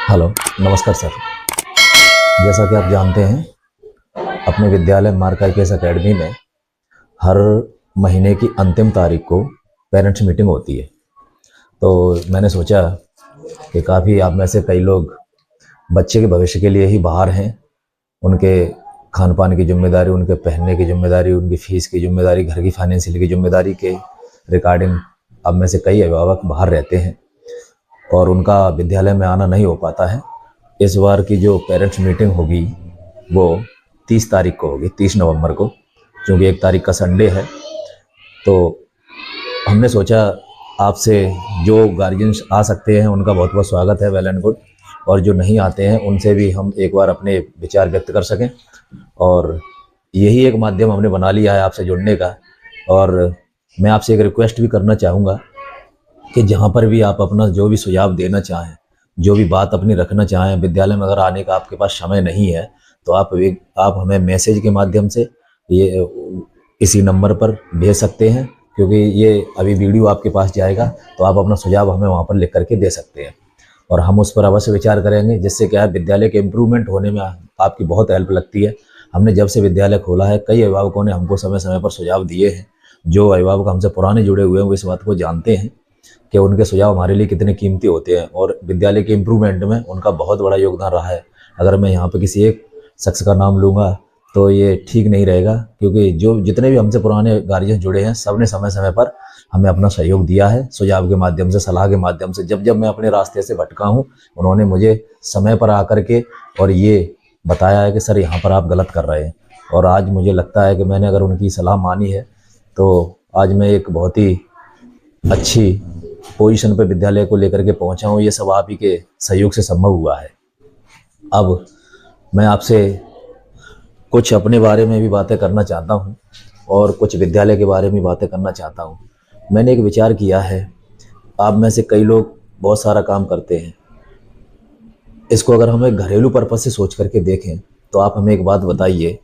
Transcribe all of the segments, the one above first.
Hello, नमस्कार sir. जैसा कि आप जानते हैं, अपने विद्यालय मार्क आईपीएस एकेडमी में हर महीने की अंतिम तारीख को पेरेंट्स मीटिंग होती है। तो मैंने सोचा कि काफ़ी आप में से कई लोग बच्चे के भविष्य के लिए ही बाहर हैं। उनके खान पान की जिम्मेदारी, उनके पहनने की जिम्मेदारी, उनकी फ़ीस की जिम्मेदारी, घर की फाइनेंशियल की जिम्मेदारी के रिगार्डिंग आप में से कई अभिभावक बाहर रहते हैं और उनका विद्यालय में आना नहीं हो पाता है। इस बार की जो पेरेंट्स मीटिंग होगी वो 30 तारीख को होगी, 30 नवंबर को, क्योंकि 1 तारीख का संडे है। तो हमने सोचा आपसे जो गार्जियंस आ सकते हैं उनका बहुत बहुत स्वागत है, वेल एंड गुड, और जो नहीं आते हैं उनसे भी हम एक बार अपने विचार व्यक्त कर सकें। और यही एक माध्यम हमने बना लिया है आपसे जुड़ने का। और मैं आपसे एक रिक्वेस्ट भी करना चाहूँगा कि जहाँ पर भी आप अपना जो भी सुझाव देना चाहें, जो भी बात अपनी रखना चाहें, विद्यालय में अगर आने का आपके पास समय नहीं है तो आप हमें मैसेज के माध्यम से ये इसी नंबर पर भेज सकते हैं, क्योंकि ये अभी वीडियो आपके पास जाएगा तो आप अपना सुझाव हमें वहाँ पर लिख करके दे सकते हैं और हम उस पर अवश्य विचार करेंगे, जिससे क्या है विद्यालय के इम्प्रूवमेंट होने में आपकी बहुत हेल्प लगती है। हमने जब से विद्यालय खोला है कई अभिभावकों ने हमको समय समय पर सुझाव दिए हैं। जो अभिभावक हमसे पुराने जुड़े हुए हैं वो इस बात को जानते हैं कि उनके सुझाव हमारे लिए कितने कीमती होते हैं और विद्यालय के इम्प्रूवमेंट में उनका बहुत बड़ा योगदान रहा है। अगर मैं यहाँ पे किसी एक शख्स का नाम लूँगा तो ये ठीक नहीं रहेगा, क्योंकि जो जितने भी हमसे पुराने गार्जियन जुड़े हैं सब ने समय समय पर हमें अपना सहयोग दिया है, सुझाव के माध्यम से, सलाह के माध्यम से। जब जब मैं अपने रास्ते से भटका हूँ उन्होंने मुझे समय पर आकर के और ये बताया है कि सर यहाँ पर आप गलत कर रहे हैं। और आज मुझे लगता है कि मैंने अगर उनकी सलाह मानी है तो आज मैं एक बहुत ही अच्छी पोजीशन पे विद्यालय को लेकर के पहुंचा हूँ। ये सब आप ही के सहयोग से संभव हुआ है। अब मैं आपसे कुछ अपने बारे में भी बातें करना चाहता हूँ और कुछ विद्यालय के बारे में बातें करना चाहता हूँ। मैंने एक विचार किया है, आप में से कई लोग बहुत सारा काम करते हैं, इसको अगर हम एक घरेलू पर्पस से सोच करके देखें तो आप हमें एक बात बताइए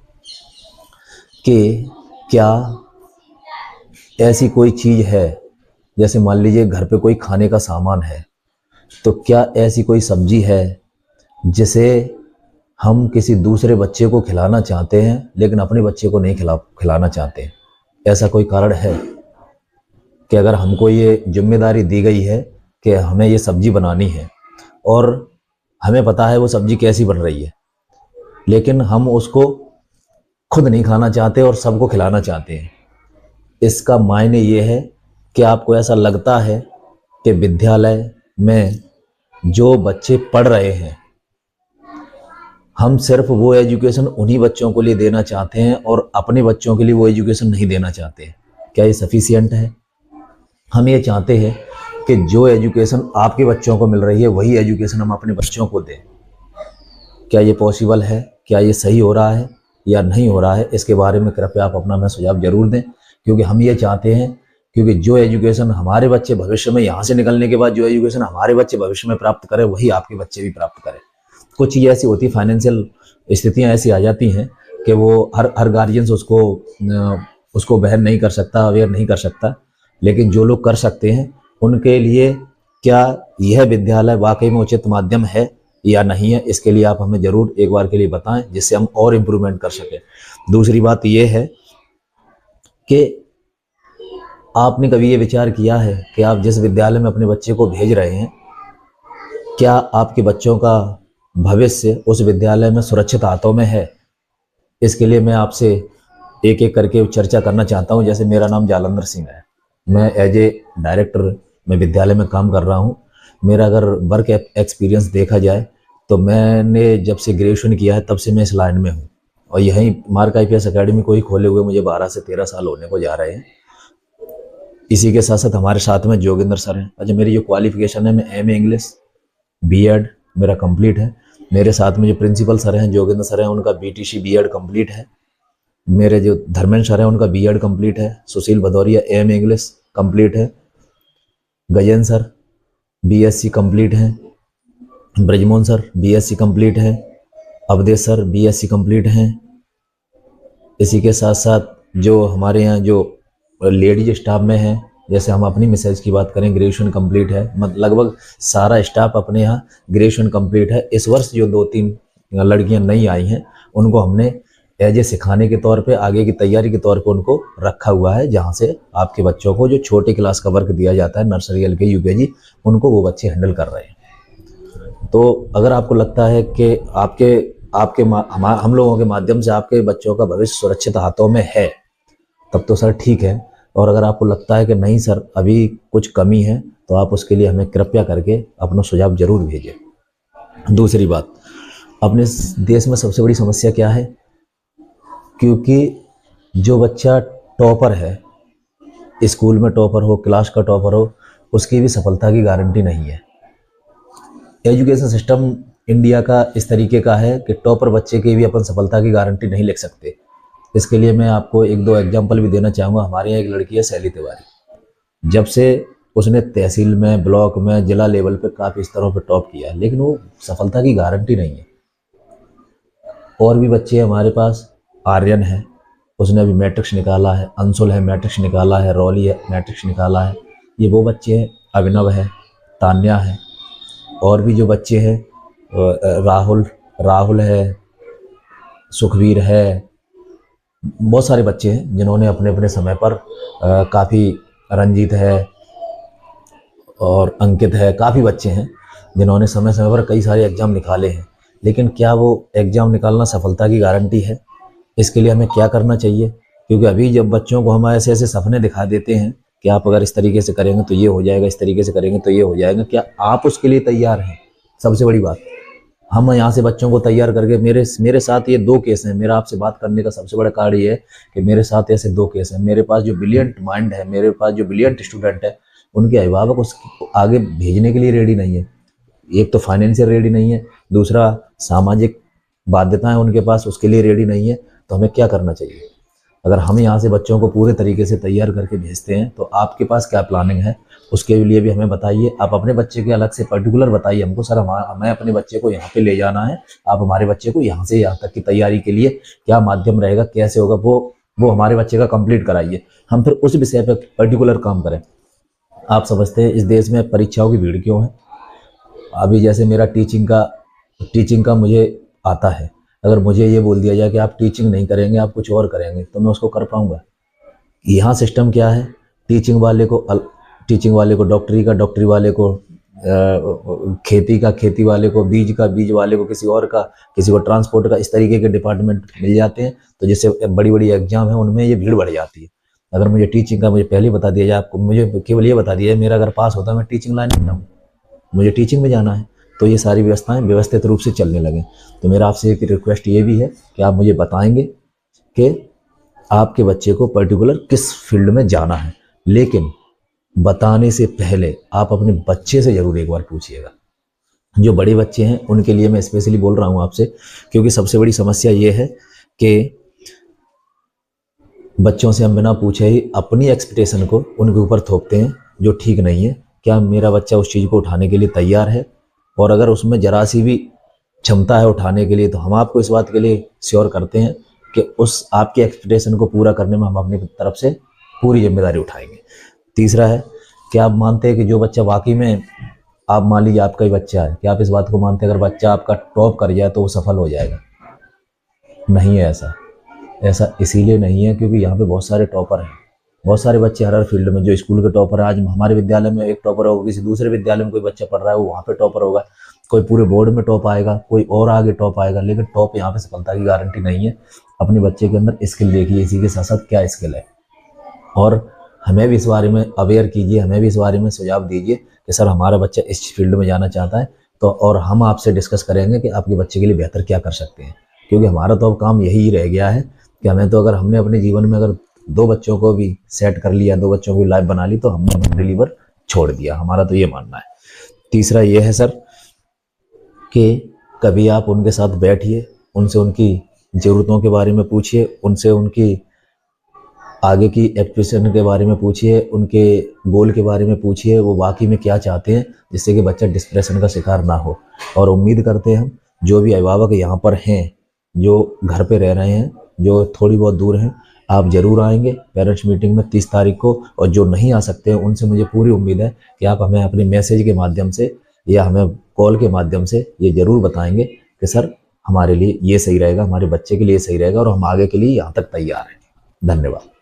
कि क्या ऐसी कोई चीज़ है, जैसे मान लीजिए घर पे कोई खाने का सामान है, तो क्या ऐसी कोई सब्जी है जिसे हम किसी दूसरे बच्चे को खिलाना चाहते हैं लेकिन अपने बच्चे को नहीं खिलाना चाहते? ऐसा कोई कारण है कि अगर हमको ये जिम्मेदारी दी गई है कि हमें ये सब्जी बनानी है और हमें पता है वो सब्जी कैसी बन रही है, लेकिन हम उसको खुद नहीं खाना चाहते और सबको खिलाना चाहते हैं? इसका मायने ये है कि आपको ऐसा लगता है कि विद्यालय में जो बच्चे पढ़ रहे हैं हम सिर्फ वो एजुकेशन उन्हीं बच्चों को लिए देना चाहते हैं और अपने बच्चों के लिए वो एजुकेशन नहीं देना चाहते? क्या ये सफिशिएंट है? हम ये चाहते हैं कि जो एजुकेशन आपके बच्चों को मिल रही है वही एजुकेशन हम अपने बच्चों को दें। क्या ये पॉसिबल है? क्या ये सही हो रहा है या नहीं हो रहा है? इसके बारे में कृपया आप अपना मैं सुझाव जरूर दें, क्योंकि हम ये चाहते हैं क्योंकि जो एजुकेशन हमारे बच्चे भविष्य में यहाँ से निकलने के बाद जो एजुकेशन हमारे बच्चे भविष्य में प्राप्त करें वही आपके बच्चे भी प्राप्त करें। कुछ चीज़ें ऐसी होती, फाइनेंशियल स्थितियाँ ऐसी आ जाती हैं कि वो हर गार्जियंस उसको बहन नहीं कर सकता, अवेयर नहीं कर सकता, लेकिन जो लोग कर सकते हैं उनके लिए क्या यह विद्यालय वाकई में उचित माध्यम है या नहीं है, इसके लिए आप हमें ज़रूर एक बार के लिए बताएं, जिससे हम और इम्प्रूवमेंट कर सकें। दूसरी बात यह है कि आपने कभी ये विचार किया है कि आप जिस विद्यालय में अपने बच्चे को भेज रहे हैं, क्या आपके बच्चों का भविष्य उस विद्यालय में सुरक्षित हाथों में है? इसके लिए मैं आपसे एक एक करके चर्चा करना चाहता हूं। जैसे मेरा नाम जालंधर सिंह है, मैं एज ए डायरेक्टर में विद्यालय में काम कर रहा हूं। मेरा अगर वर्क एक्सपीरियंस देखा जाए तो मैंने जब से ग्रेजुएशन किया है तब से मैं इस लाइन में हूँ और यहीं मार्क आईपीएस एकेडमी को ही खोले हुए मुझे 12 से 13 साल होने को जा रहे हैं। इसी के साथ साथ हमारे साथ में जोगिंदर सर हैं। अच्छा, मेरी जो क्वालिफिकेशन है, मैं एमए इंग्लिश बीएड मेरा कंप्लीट है। मेरे साथ में जो प्रिंसिपल सर हैं, जोगिंदर सर हैं, उनका बीटीसी बीएड कंप्लीट है। मेरे जो धर्मेंद्र सर हैं उनका बीएड कंप्लीट है। सुशील भदौरिया एमए इंग्लिश कंप्लीट है। गजेंद्र सर बीएससी कंप्लीट हैं। ब्रजमोहन सर बीएससी कंप्लीट है। अवधेश सर बीएससी कंप्लीट हैं। इसी के साथ साथ जो हमारे यहाँ जो लेडीज स्टाफ में हैं, जैसे हम अपनी मिसेज की बात करें, ग्रेजुएशन कंप्लीट है, लगभग सारा स्टाफ अपने यहाँ ग्रेजुएशन कंप्लीट है। इस वर्ष जो 2-3 लड़कियां नई आई हैं उनको हमने एज ए सिखाने के तौर पे, आगे की तैयारी के तौर पे उनको रखा हुआ है, जहाँ से आपके बच्चों को जो छोटे क्लास का वर्क दिया जाता है, नर्सरी, LKG, UKG, उनको वो बच्चे हैंडल कर रहे हैं। तो अगर आपको लगता है कि हम लोगों के माध्यम से आपके बच्चों का भविष्य सुरक्षित हाथों में है, तब तो सर ठीक है। और अगर आपको लगता है कि नहीं सर अभी कुछ कमी है, तो आप उसके लिए हमें कृपया करके अपना सुझाव जरूर भेजें। दूसरी बात, अपने देश में सबसे बड़ी समस्या क्या है? क्योंकि जो बच्चा टॉपर है, स्कूल में टॉपर हो, क्लास का टॉपर हो, उसकी भी सफलता की गारंटी नहीं है। एजुकेशन सिस्टम इंडिया का इस तरीके का है कि टॉपर बच्चे की भी अपन सफलता की गारंटी नहीं लिख सकते। इसके लिए मैं आपको 1-2 एग्जाम्पल भी देना चाहूँगा। हमारे यहाँ एक लड़की है शैली तिवारी, जब से उसने तहसील में, ब्लॉक में, जिला लेवल पे काफ़ी स्तरों पे टॉप किया है, लेकिन वो सफलता की गारंटी नहीं है। और भी बच्चे हमारे पास, आर्यन है, उसने अभी मैट्रिक्स निकाला है, अंशुल है, मैट्रिक्स निकाला है, रॉली है, मैट्रिक्स निकाला है। ये वो बच्चे हैं, अभिनव है, तान्या है, और भी जो बच्चे हैं, राहुल है, सुखवीर है, बहुत सारे बच्चे हैं जिन्होंने अपने अपने समय पर काफ़ी, रंजीत है और अंकित है, काफ़ी बच्चे हैं जिन्होंने समय समय पर कई सारे एग्ज़ाम निकाले हैं। लेकिन क्या वो एग्ज़ाम निकालना सफलता की गारंटी है? इसके लिए हमें क्या करना चाहिए? क्योंकि अभी जब बच्चों को हम ऐसे ऐसे सपने दिखा देते हैं कि आप अगर इस तरीके से करेंगे तो ये हो जाएगा, इस तरीके से करेंगे तो ये हो जाएगा, क्या आप उसके लिए तैयार हैं? सबसे बड़ी बात, हम यहाँ से बच्चों को तैयार करके, मेरे साथ ये 2 केस हैं। मेरा आपसे बात करने का सबसे बड़ा कारण ये है कि मेरे साथ ऐसे 2 केस हैं। मेरे पास जो ब्रिलियंट माइंड है, मेरे पास जो ब्रिलियंट स्टूडेंट है, उनके अभिभावक उसको आगे भेजने के लिए रेडी नहीं है। एक तो फाइनेंशियल रेडी नहीं है, दूसरा सामाजिक बाध्यताएं उनके पास उसके लिए रेडी नहीं है। तो हमें क्या करना चाहिए? अगर हम यहाँ से बच्चों को पूरे तरीके से तैयार करके भेजते हैं, तो आपके पास क्या प्लानिंग है उसके लिए भी हमें बताइए। आप अपने बच्चे के अलग से पर्टिकुलर बताइए हमको, सर हमें अपने बच्चे को यहाँ पे ले जाना है, आप हमारे बच्चे को यहाँ से यहाँ तक की तैयारी के लिए क्या माध्यम रहेगा, कैसे होगा, वो हमारे बच्चे का कंप्लीट कराइए। हम फिर उस विषय पर पर्टिकुलर काम करें। आप समझते हैं इस देश में परीक्षाओं की भीड़ क्यों है? अभी जैसे मेरा टीचिंग का मुझे आता है, अगर मुझे ये बोल दिया जाए कि आप टीचिंग नहीं करेंगे, आप कुछ और करेंगे, तो मैं उसको कर पाऊंगा? यहाँ सिस्टम क्या है, टीचिंग वाले को डॉक्टरी का, डॉक्टरी वाले को खेती का, खेती वाले को बीज का, बीज वाले को किसी और का, किसी को ट्रांसपोर्ट का, इस तरीके के डिपार्टमेंट मिल जाते हैं। तो जैसे बड़ी बड़ी एग्जाम है उनमें ये भीड़ बढ़ जाती है। अगर मुझे टीचिंग का, मुझे पहले बता दिया जाए, आपको मुझे केवल ये बता दिया जाए, मेरा अगर पास होता मैं टीचिंग लाइन में जाऊँ, मुझे टीचिंग में जाना है, तो ये सारी व्यवस्थाएं व्यवस्थित रूप से चलने लगे। तो मेरा आपसे एक रिक्वेस्ट ये भी है कि आप मुझे बताएंगे कि आपके बच्चे को पर्टिकुलर किस फील्ड में जाना है, लेकिन बताने से पहले आप अपने बच्चे से ज़रूर एक बार पूछिएगा। जो बड़े बच्चे हैं उनके लिए मैं स्पेशली बोल रहा हूँ आपसे, क्योंकि सबसे बड़ी समस्या ये है कि बच्चों से हम बिना पूछे ही अपनी एक्सपेक्टेशन को उनके ऊपर थोपते हैं, जो ठीक नहीं है। क्या मेरा बच्चा उस चीज़ को उठाने के लिए तैयार है? और अगर उसमें जरा सी भी क्षमता है उठाने के लिए, तो हम आपको इस बात के लिए श्योर करते हैं कि उस आपकी एक्सपेक्टेशन को पूरा करने में हम अपनी तरफ से पूरी जिम्मेदारी उठाएंगे। तीसरा है कि आप मानते हैं कि जो बच्चा वाकई में, आप मान लीजिए आपका ही बच्चा है, कि आप इस बात को मानते हैं अगर बच्चा आपका टॉप कर जाए तो वो सफल हो जाएगा? नहीं है ऐसा इसीलिए नहीं है क्योंकि यहाँ पे बहुत सारे टॉपर हैं, बहुत सारे बच्चे हर फील्ड में। जो स्कूल के टॉपर है, आज हमारे विद्यालय में एक टॉपर होगा, किसी दूसरे विद्यालय में कोई बच्चा पढ़ रहा है वो वहाँ पे टॉपर होगा, कोई पूरे बोर्ड में टॉप आएगा, कोई और आगे टॉप आएगा, लेकिन टॉप यहाँ पे सफलता की गारंटी नहीं है। अपने बच्चे के अंदर स्किल देखिए, इसी के साथ साथ क्या स्किल है, और हमें भी इस बारे में अवेयर कीजिए, हमें भी इस बारे में सुझाव दीजिए कि सर हमारा बच्चा इस फील्ड में जाना चाहता है, तो और हम आपसे डिस्कस करेंगे कि आपके बच्चे के लिए बेहतर क्या कर सकते हैं। क्योंकि हमारा तो अब काम यही रह गया है कि हमें तो, अगर हमने अपने जीवन में अगर 2 बच्चों को भी सेट कर लिया, 2 बच्चों की लाइफ बना ली, तो हमने डिलीवर छोड़ दिया। हमारा तो ये मानना है। तीसरा ये है सर कि कभी आप उनके साथ बैठिए, उनसे उनकी ज़रूरतों के बारे में पूछिए, उनसे उनकी आगे की एक्सप्रेशन के बारे में पूछिए, उनके गोल के बारे में पूछिए, वो वाकई में क्या चाहते हैं, जिससे कि बच्चा डिप्रेशन का शिकार ना हो। और उम्मीद करते हैं हम जो भी अभिभावक यहाँ पर हैं, जो घर पे रह रहे हैं, जो थोड़ी बहुत दूर हैं, आप जरूर आएंगे पेरेंट्स मीटिंग में 30 तारीख को। और जो नहीं आ सकते हैं उनसे मुझे पूरी उम्मीद है कि आप हमें अपनी मैसेज के माध्यम से या हमें कॉल के माध्यम से ये जरूर बताएंगे कि सर हमारे लिए ये सही रहेगा, हमारे बच्चे के लिए सही रहेगा और हम आगे के लिए यहाँ तक तैयार हैं। धन्यवाद।